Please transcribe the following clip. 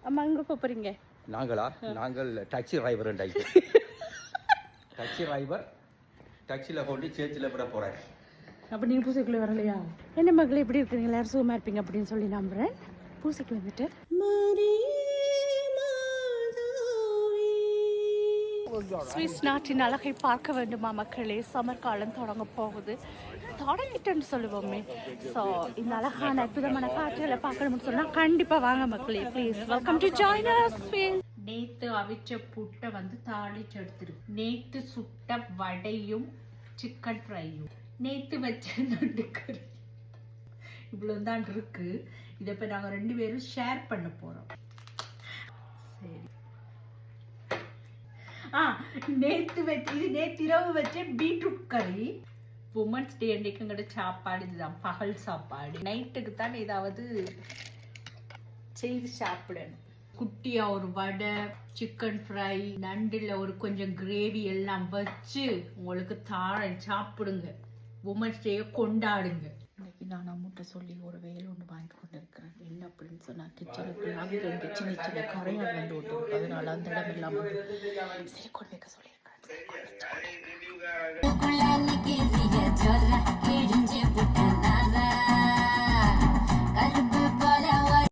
அம்மா எங்கே போகிறீங்க? நாங்கள் டாக்ஸி டிரைவர் டாக்ஸி டிரைவர் டாக்ஸியில் கொண்டு சேர்ச்சியில் விட போகிறேன். அப்போ நீங்கள் பூசைக்குள்ளே வரலையா? என்ன மகளே எப்படி இருக்கிறீங்க? எல்லாரும் சுகமாக இருப்பீங்க அப்படின்னு சொல்லி நம்புகிறேன். பூசைக்கு வந்துட்டு சுவிஸ் நாட்டின் அழகை பார்க்க வேண்டுமா மக்களே? சம்மர் காலம் தொடங்க போகுது, தொடங்கிட்டேன்னு சொல்லுவோமே. ஸோ இந்த அழகான அற்புதமான காட்சிகளை பார்க்கணும்னு சொன்னால் கண்டிப்பாக வாங்க மக்களே. Please welcome to join us. நேற்று அவிச்ச புட்டை வந்து தாளிச்சு எடுத்துருக்கு. நேற்று சுட்ட வடையும் சிக்கன் ஃப்ரையும், நேற்று வச்ச நண்டு கறி, இவ்வளோ தான் இருக்கு. இதை இப்போ நாங்கள் 2 பேரும் ஷேர் பண்ண போகிறோம். சரி, நேற்று இரவு வச்ச பீட்ரூட் கறி. உமன்ஸ் டே அன்னைக்குங்கிற சாப்பாடு இதுதான், பகல் சாப்பாடு. நைட்டுக்கு தான் ஏதாவது செய்து சாப்பிடணும். குட்டியா ஒரு வடை, சிக்கன் ஃப்ரை, நண்டுல ஒரு கொஞ்சம் கிரேவி எல்லாம் வச்சு உங்களுக்கு தாழ சாப்பிடுங்க. உமன்ஸ் டே கொண்டாடுங்க. இன்னைக்கு நான் அம்முட்ட சொல்லி ஒரு வேலை ஒன்று வாங்கி கொண்டு இருக்கிறேன். என்ன அப்படின்னு சொன்னா, கிச்சனுக்கு அங்கே சின்ன கரையால் வந்து விட்டு, அதனால அந்த இடம் இல்லாமல் சரி கொண்டு வைக்க சொல்லியிருக்கேன்.